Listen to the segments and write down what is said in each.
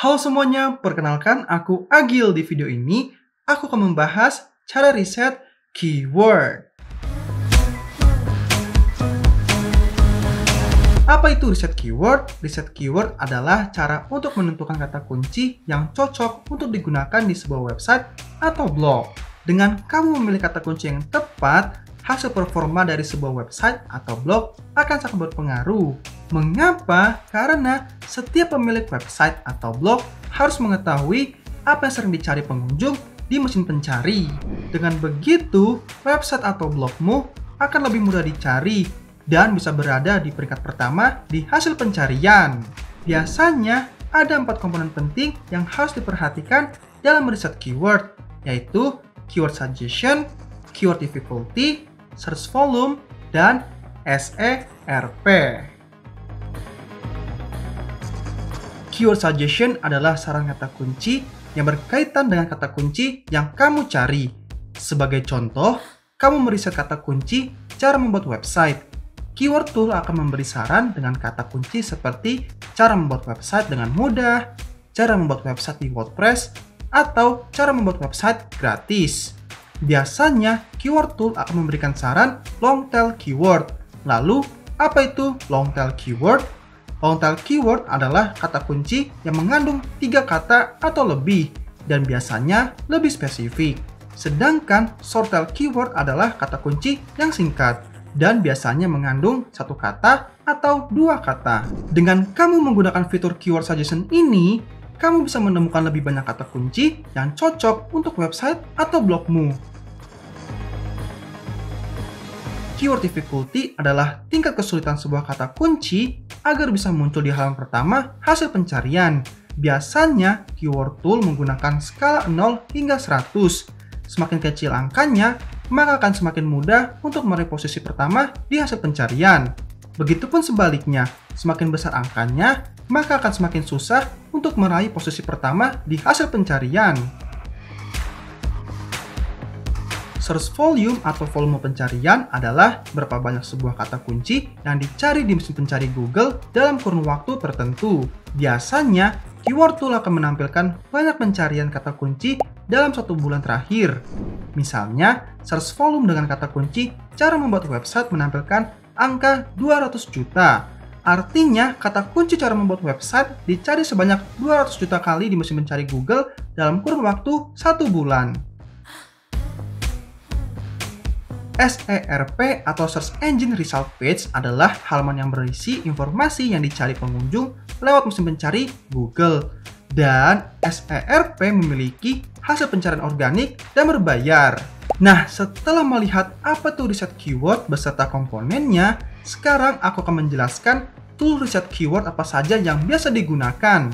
Halo semuanya, perkenalkan aku Agil. Di video ini, aku akan membahas cara riset keyword. Apa itu riset keyword? Riset keyword adalah cara untuk menentukan kata kunci yang cocok untuk digunakan di sebuah website atau blog. Dengan kamu memilih kata kunci yang tepat, hasil performa dari sebuah website atau blog akan sangat berpengaruh. Mengapa? Karena setiap pemilik website atau blog harus mengetahui apa yang sering dicari pengunjung di mesin pencari. Dengan begitu, website atau blogmu akan lebih mudah dicari dan bisa berada di peringkat pertama di hasil pencarian. Biasanya, ada 4 komponen penting yang harus diperhatikan dalam riset keyword, yaitu keyword suggestion, keyword difficulty, search volume, dan SERP. Keyword suggestion adalah saran kata kunci yang berkaitan dengan kata kunci yang kamu cari. Sebagai contoh, kamu meriset kata kunci cara membuat website. Keyword tool akan memberi saran dengan kata kunci seperti cara membuat website dengan mudah, cara membuat website di WordPress, atau cara membuat website gratis. Biasanya, keyword tool akan memberikan saran long tail keyword. Lalu, apa itu long tail keyword? Long tail keyword adalah kata kunci yang mengandung 3 kata atau lebih, dan biasanya lebih spesifik. Sedangkan short tail keyword adalah kata kunci yang singkat, dan biasanya mengandung 1 kata atau 2 kata. Dengan kamu menggunakan fitur keyword suggestion ini, kamu bisa menemukan lebih banyak kata kunci yang cocok untuk website atau blogmu. Keyword difficulty adalah tingkat kesulitan sebuah kata kunci agar bisa muncul di halaman pertama hasil pencarian. Biasanya, keyword tool menggunakan skala 0 hingga 100. Semakin kecil angkanya, maka akan semakin mudah untuk meraih posisi pertama di hasil pencarian. Begitupun sebaliknya, semakin besar angkanya, maka akan semakin susah untuk meraih posisi pertama di hasil pencarian. Search volume atau volume pencarian adalah berapa banyak sebuah kata kunci yang dicari di mesin pencari Google dalam kurun waktu tertentu. Biasanya, keyword tool akan menampilkan banyak pencarian kata kunci dalam 1 bulan terakhir. Misalnya, search volume dengan kata kunci cara membuat website menampilkan angka 200 juta. Artinya, kata kunci cara membuat website dicari sebanyak 200 juta kali di mesin pencari Google dalam kurun waktu 1 bulan. SERP atau Search Engine Result Page adalah halaman yang berisi informasi yang dicari pengunjung lewat mesin pencari Google. Dan SERP memiliki hasil pencarian organik dan berbayar. Nah, setelah melihat apa itu riset keyword beserta komponennya, sekarang aku akan menjelaskan tool riset keyword apa saja yang biasa digunakan.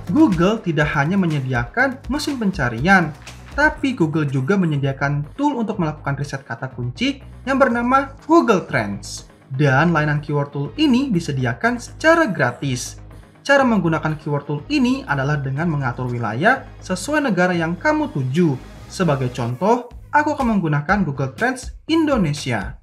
Google tidak hanya menyediakan mesin pencarian, tapi Google juga menyediakan tool untuk melakukan riset kata kunci yang bernama Google Trends. Dan layanan keyword tool ini disediakan secara gratis. Cara menggunakan keyword tool ini adalah dengan mengatur wilayah sesuai negara yang kamu tuju. Sebagai contoh, aku akan menggunakan Google Trends Indonesia.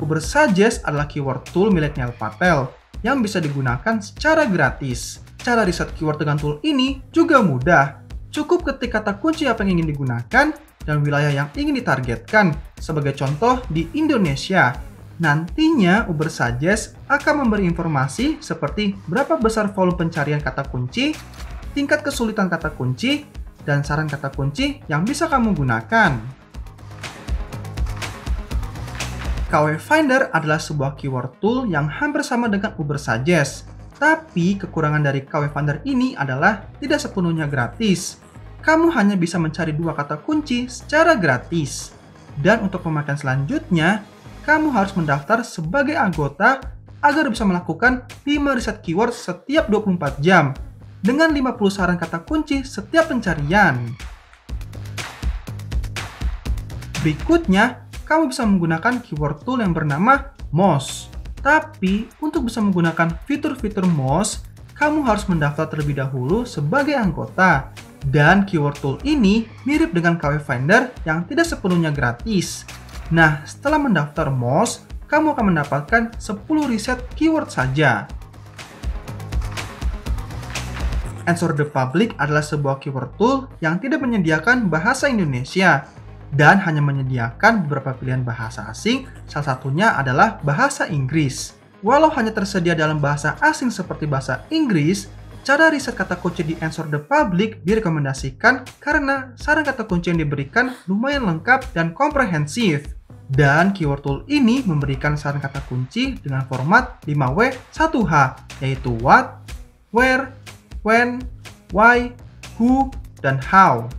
Ubersuggest adalah keyword tool milik Neil Patel yang bisa digunakan secara gratis. Cara riset keyword dengan tool ini juga mudah. Cukup ketik kata kunci apa yang ingin digunakan dan wilayah yang ingin ditargetkan. Sebagai contoh, di Indonesia. Nantinya, Ubersuggest akan memberi informasi seperti berapa besar volume pencarian kata kunci, tingkat kesulitan kata kunci, dan saran kata kunci yang bisa kamu gunakan. KW Finder adalah sebuah keyword tool yang hampir sama dengan Ubersuggest. Tapi, kekurangan dari KW Finder ini adalah tidak sepenuhnya gratis. Kamu hanya bisa mencari 2 kata kunci secara gratis. Dan untuk pemakaian selanjutnya, kamu harus mendaftar sebagai anggota agar bisa melakukan 5 riset keyword setiap 24 jam dengan 50 saran kata kunci setiap pencarian. Berikutnya, kamu bisa menggunakan keyword tool yang bernama Moz. Tapi, untuk bisa menggunakan fitur-fitur Moz, kamu harus mendaftar terlebih dahulu sebagai anggota. Dan keyword tool ini mirip dengan KW Finder yang tidak sepenuhnya gratis. Nah, setelah mendaftar Moz, kamu akan mendapatkan 10 riset keyword saja. Answer the Public adalah sebuah keyword tool yang tidak menyediakan bahasa Indonesia dan hanya menyediakan beberapa pilihan bahasa asing, salah satunya adalah bahasa Inggris. Walau hanya tersedia dalam bahasa asing seperti bahasa Inggris, cara riset kata kunci di Answer the Public direkomendasikan karena saran kata kunci yang diberikan lumayan lengkap dan komprehensif. Dan keyword tool ini memberikan saran kata kunci dengan format 5W 1H, yaitu what, where, when, why, who, dan how.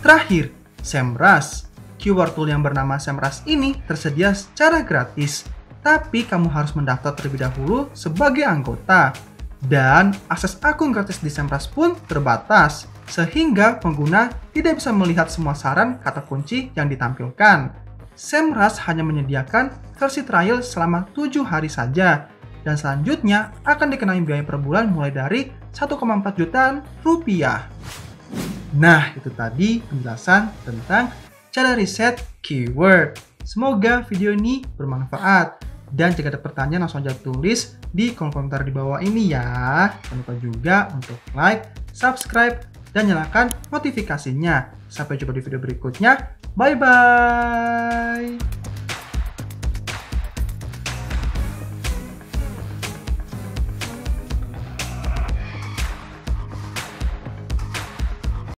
Terakhir, SEMrush. Keyword tool yang bernama SEMrush ini tersedia secara gratis, tapi kamu harus mendaftar terlebih dahulu sebagai anggota. Dan akses akun gratis di SEMrush pun terbatas, sehingga pengguna tidak bisa melihat semua saran kata kunci yang ditampilkan. SEMrush hanya menyediakan versi trial selama 7 hari saja, dan selanjutnya akan dikenai biaya per bulan mulai dari 1,4 jutaan rupiah. Nah, itu tadi penjelasan tentang cara riset keyword. Semoga video ini bermanfaat. Dan jika ada pertanyaan langsung aja tulis di kolom komentar di bawah ini ya. Jangan lupa juga untuk like, subscribe, dan nyalakan notifikasinya. Sampai jumpa di video berikutnya. Bye-bye!